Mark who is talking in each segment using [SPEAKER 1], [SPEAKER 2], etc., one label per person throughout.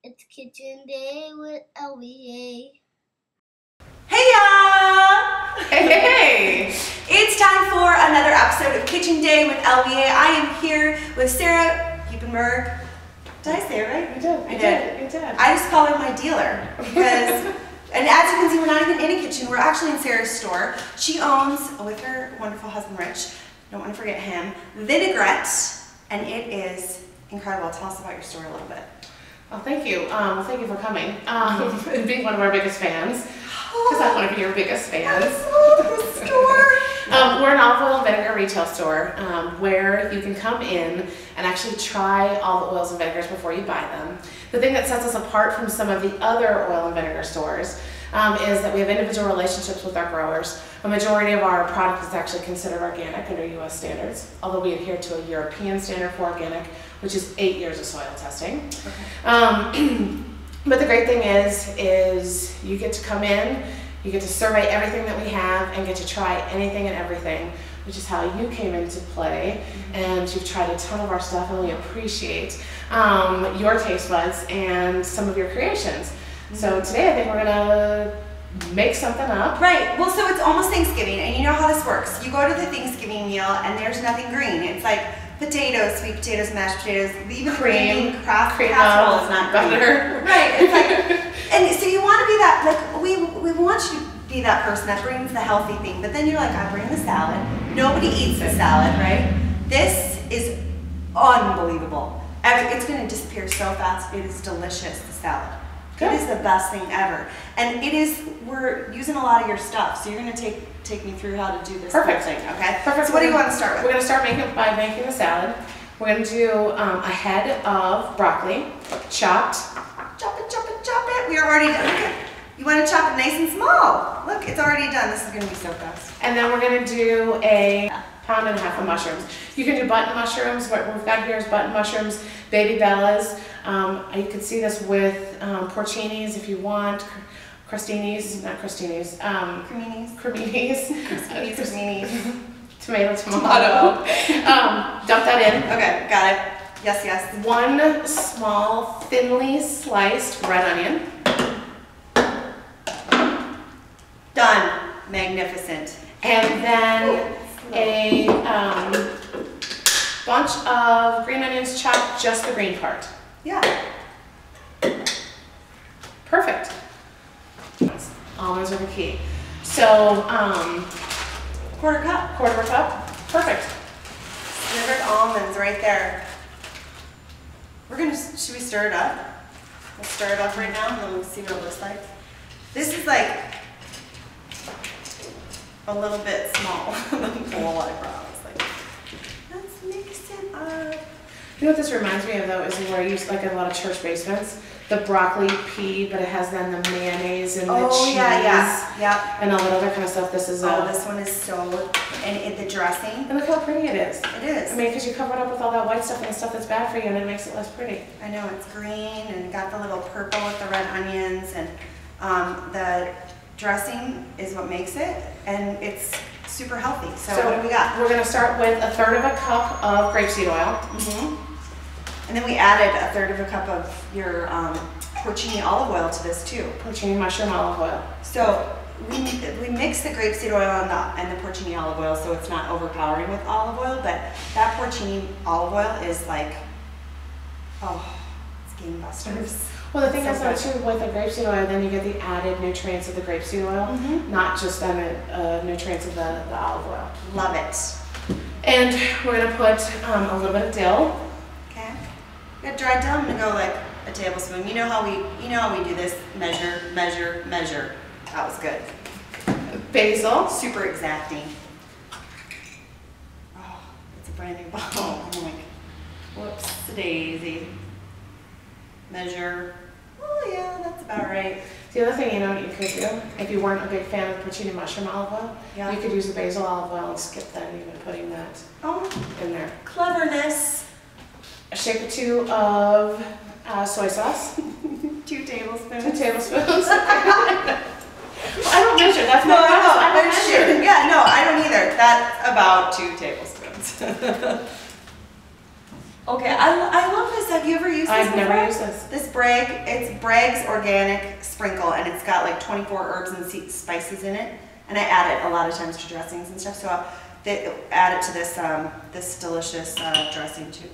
[SPEAKER 1] It's kitchen day with LVA.
[SPEAKER 2] Hey y'all! Hey! It's time for another episode of Kitchen Day with LVA. I am here with Sarah Hupenberg. Did I say it right?
[SPEAKER 3] You did.
[SPEAKER 2] I did.
[SPEAKER 3] You did.
[SPEAKER 2] I just call her my dealer because, and as you can see, we're not even in a kitchen. We're actually in Sarah's store. She owns, with her wonderful husband Rich, don't want to forget him, Vinaigrette, and it is incredible. Tell us about your store a little bit.
[SPEAKER 3] Well, thank you. Thank you for coming and being one of our biggest fans, because I'm one of your biggest fans.
[SPEAKER 2] I love the store.
[SPEAKER 3] We're an olive oil and vinegar retail store where you can come in and actually try all the oils and vinegars before you buy them. The thing that sets us apart from some of the other oil and vinegar stores is that we have individual relationships with our growers. A majority of our product is actually considered organic under U.S. standards, although we adhere to a European standard for organic, which is 8 years of soil testing. Okay. But the great thing is you get to come in, you get to survey everything that we have and get to try anything and everything, which is how you came into play. And you've tried a ton of our stuff, and we appreciate your taste buds and some of your creations. So today I think we're gonna make something up.
[SPEAKER 2] Right, well, so it's almost Thanksgiving, and you know how this works. You go to the Thanksgiving meal and there's nothing green. It's like potatoes, sweet potatoes, mashed potatoes, even cream casserole is not
[SPEAKER 3] butter.
[SPEAKER 2] Green. Right, it's like, and so you want to be that, like, we want you to be that person that brings the healthy thing, but then you're like, I bring the salad. Nobody eats the salad, right? This is unbelievable. It's going to disappear so fast. It is delicious, the salad. Good. It is the best thing ever. And it is, we're using a lot of your stuff, so you're going to take me through how to do this whole thing, okay?
[SPEAKER 3] Perfect.
[SPEAKER 2] So what do you want to start with?
[SPEAKER 3] We're going to start by making the salad. We're going to do a head of broccoli, chopped.
[SPEAKER 2] Chop it, chop it, chop it. We are already done. Okay. You want to chop it nice and small. Look, it's already done. This is going to be so fast.
[SPEAKER 3] And then we're going to do a pound and a half of mushrooms. You can do button mushrooms. What we've got here is button mushrooms, baby bellas. You can see this with porcinis if you want, crostinis, not crostinis,
[SPEAKER 2] creminis,
[SPEAKER 3] creminis, tomato. Dump that in.
[SPEAKER 2] Okay, got it. Yes, yes.
[SPEAKER 3] One small, thinly sliced red onion.
[SPEAKER 2] Done. Magnificent.
[SPEAKER 3] And then a bunch of green onions chopped, just the green part.
[SPEAKER 2] Yeah.
[SPEAKER 3] Perfect. Almonds are the key. So,
[SPEAKER 2] quarter cup.
[SPEAKER 3] Quarter of a cup. Perfect.
[SPEAKER 2] Slivered almonds right there. Should we stir it up? We'll stir it up right now and then we'll see what it looks like. This is like a little bit small. The whole eyebrow is like, let's mix it up.
[SPEAKER 3] You know what this reminds me of though is where I use like a lot of church basements, the broccoli pea, but it has then the mayonnaise and the cheese.
[SPEAKER 2] Yeah.
[SPEAKER 3] And all that other kind of stuff. This is
[SPEAKER 2] this one is so, and the dressing.
[SPEAKER 3] And look how pretty it is.
[SPEAKER 2] It is.
[SPEAKER 3] I mean, because you cover it up with all that white stuff and the stuff that's bad for you, and it makes it less pretty.
[SPEAKER 2] I know, it's green and got the little purple with the red onions, and the dressing is what makes it, and it's super healthy. So what do we got?
[SPEAKER 3] We're going to start with 1/3 of a cup of grapeseed oil.
[SPEAKER 2] And then we added 1/3 of a cup of your porcini olive oil to this too.
[SPEAKER 3] Porcini mushroom olive oil.
[SPEAKER 2] So we mix the grapeseed oil and the porcini olive oil so it's not overpowering with olive oil, but that porcini olive oil is like, oh, it's gangbusters.
[SPEAKER 3] Well, the thing is though too, with the grapeseed oil, then you get the added nutrients of the grapeseed oil, not just then the nutrients of the olive oil.
[SPEAKER 2] Love it.
[SPEAKER 3] And we're going to put a little bit of dill.
[SPEAKER 2] Okay. We got dried dill. I'm going to go like a tablespoon. You know how we do this. Measure, measure, measure. That was good.
[SPEAKER 3] Basil.
[SPEAKER 2] Super exacting. Oh, it's a brand new bottle. I'm like, whoops, daisy. Measure. Oh yeah, that's about right.
[SPEAKER 3] The other thing you know what you could do, if you weren't a big fan of porcini mushroom olive oil, you could use the basil olive oil and skip that and even putting that in there.
[SPEAKER 2] Cleverness.
[SPEAKER 3] A shake or two of soy sauce.
[SPEAKER 2] 2 tablespoons.
[SPEAKER 3] 2 tablespoons. Well, I don't measure. That's
[SPEAKER 2] no,
[SPEAKER 3] I
[SPEAKER 2] don't measure. Yeah, no, I don't either. That's about 2 tablespoons. Okay, I love this. Have you ever used this
[SPEAKER 3] I've
[SPEAKER 2] before?
[SPEAKER 3] never used this.
[SPEAKER 2] This Bragg, it's Bragg's Organic Sprinkle, and it's got like 24 herbs and spices in it. And I add it a lot of times to dressings and stuff, so they add it to this this delicious dressing too.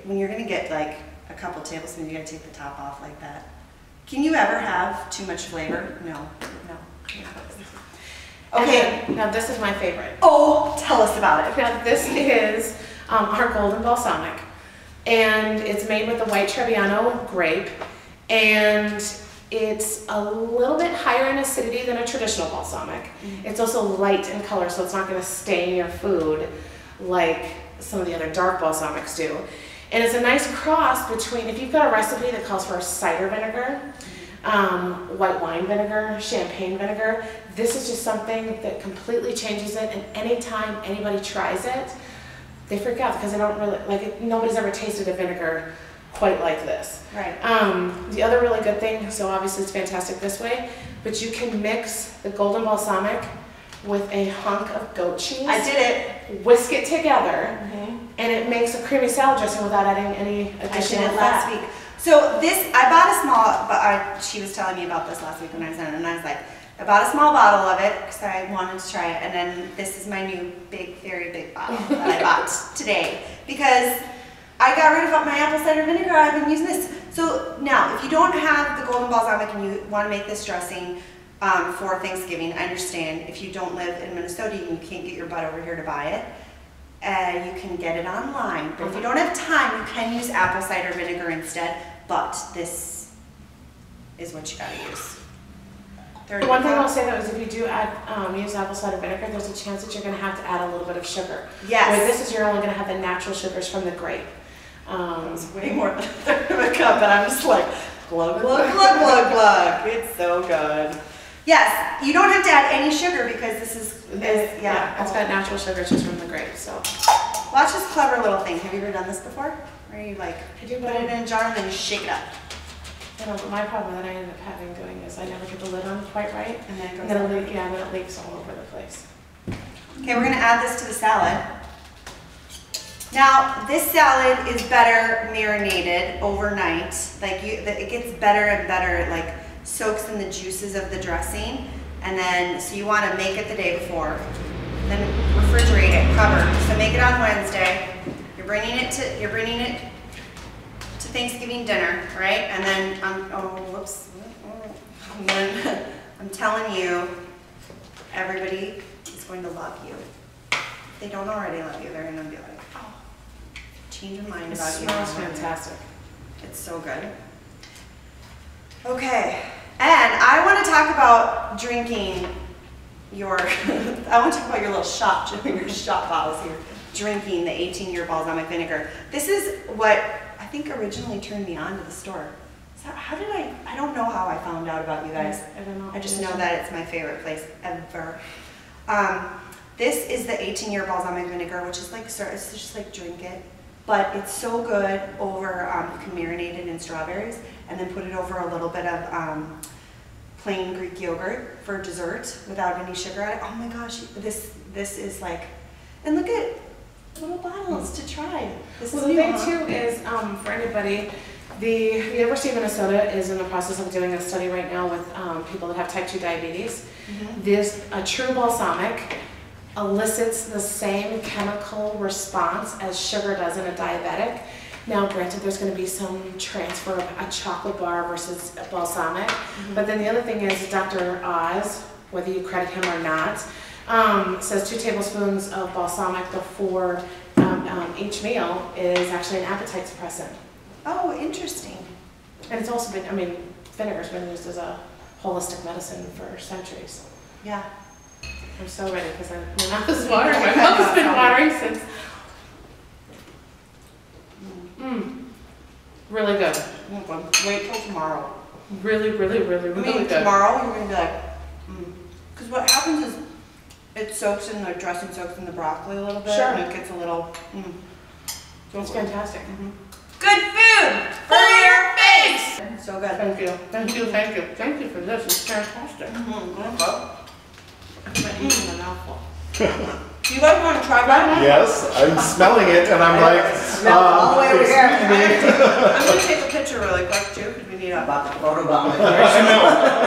[SPEAKER 2] When you're gonna get like a couple tablespoons, you gotta take the top off like that. Can you ever have too much flavor? No. Okay.
[SPEAKER 3] Now this is my favorite.
[SPEAKER 2] Oh, tell us about it.
[SPEAKER 3] Now this is our golden balsamic, and it's made with the white Trebbiano grape, and it's a little bit higher in acidity than a traditional balsamic. It's also light in color, so it's not going to stain your food like some of the other dark balsamics do. And it's a nice cross between, if you've got a recipe that calls for cider vinegar, white wine vinegar, champagne vinegar, this is just something that completely changes it, and anytime anybody tries it, they freak out because they don't really, like it, nobody's ever tasted a vinegar quite like this.
[SPEAKER 2] Right.
[SPEAKER 3] The other really good thing, so obviously it's fantastic this way, but you can mix the golden balsamic with a hunk of goat cheese.
[SPEAKER 2] I did it.
[SPEAKER 3] Whisk it together, and it makes a creamy salad dressing without adding any additional
[SPEAKER 2] I did it
[SPEAKER 3] fat.
[SPEAKER 2] last week. So this, I bought a small, but she was telling me about this last week when I was in, and I was like, I bought a small bottle of it because I wanted to try it, and then this is my new big, very big bottle that I bought today because I got rid of my apple cider vinegar. I've been using this. So now, if you don't have the golden balsamic and you want to make this dressing for Thanksgiving, I understand. If you don't live in Minnesota and you can't get your butt over here to buy it, you can get it online. But if you don't have time, you can use apple cider vinegar instead. But this is what you gotta use.
[SPEAKER 3] The one thing I'll say though is if you do add use apple cider vinegar, there's a chance that you're going to have to add a little bit of sugar.
[SPEAKER 2] Yes.
[SPEAKER 3] Where this is, you're only going to have the natural sugars from the grape.
[SPEAKER 2] It's way more than a third of a cup, and I'm just like, glug, glug, glug, glug, glug. It's so good. Yes, you don't have to add any sugar because this is,
[SPEAKER 3] yeah, it's got natural sugars just from the grape. So
[SPEAKER 2] watch this clever little thing. Have you ever done this before? Where you like
[SPEAKER 3] I do,
[SPEAKER 2] put it in a jar and then you shake it up.
[SPEAKER 3] I know, but my problem that I end up having doing is I never get the lid on quite right,
[SPEAKER 2] And then it goes
[SPEAKER 3] and then
[SPEAKER 2] out.
[SPEAKER 3] then it leaks all over the place.
[SPEAKER 2] Okay, we're gonna add this to the salad. Now, this salad is better marinated overnight. Like it gets better and better. It like soaks in the juices of the dressing, and then so you want to make it the day before, then refrigerate it, cover. So make it on Wednesday. You're bringing it to Thanksgiving dinner, right? And then and then I'm telling you, everybody is going to love you. If they don't already love you, they're going to be like, oh, change your mind
[SPEAKER 3] It
[SPEAKER 2] about you.
[SPEAKER 3] smells fantastic.
[SPEAKER 2] It's so good. Okay, and I want to talk about drinking your, I want to talk about your little shot, your shot bottles here, drinking the 18-year balsamic vinegar. This is what I think originally turned me on to the store. So how did I don't know how I found out about you guys.
[SPEAKER 3] I don't know.
[SPEAKER 2] I just know that it's my favorite place ever. This is the 18-year balsamic vinegar, which is like, it's just like drink it. But it's so good over, you can marinate it in strawberries and then put it over a little bit of plain Greek yogurt for dessert without any sugar on it. Oh my gosh, this is like, and look at little bottles to try. This
[SPEAKER 3] Well,
[SPEAKER 2] is
[SPEAKER 3] the
[SPEAKER 2] new,
[SPEAKER 3] thing
[SPEAKER 2] huh?
[SPEAKER 3] too is, for anybody, the University of Minnesota is in the process of doing a study right now with people that have type 2 diabetes. This, a true balsamic, elicits the same chemical response as sugar does in a diabetic. Now, granted, there's going to be some transfer of a chocolate bar versus a balsamic, but then the other thing is Dr. Oz, whether you credit him or not, says 2 tablespoons of balsamic before each meal is actually an appetite suppressant.
[SPEAKER 2] Oh, interesting.
[SPEAKER 3] And it's also been, I mean, vinegar's been used as a holistic medicine for centuries.
[SPEAKER 2] Yeah.
[SPEAKER 3] I'm so ready because my mouth is watering. My mouth has been watering since. Really good.
[SPEAKER 2] Wait till tomorrow.
[SPEAKER 3] Really, really, really, really
[SPEAKER 2] I mean,
[SPEAKER 3] good.
[SPEAKER 2] tomorrow you're gonna be like, because what happens is it soaks in the dressing, soaks in the broccoli a little bit,
[SPEAKER 3] Sure.
[SPEAKER 2] and it gets a little.
[SPEAKER 3] It's fantastic.
[SPEAKER 2] Good food for your face. So good.
[SPEAKER 3] Thank you. Thank you. Thank you. Thank you for this. It's fantastic. I'm eating a mouthful.
[SPEAKER 2] Do you guys want to try that?
[SPEAKER 4] Yes, I'm smelling it and I'm like,
[SPEAKER 2] all the way over here.
[SPEAKER 4] excuse me.
[SPEAKER 2] I'm going to take a picture really quick too, because we need a
[SPEAKER 5] About the photobomb.
[SPEAKER 4] I know.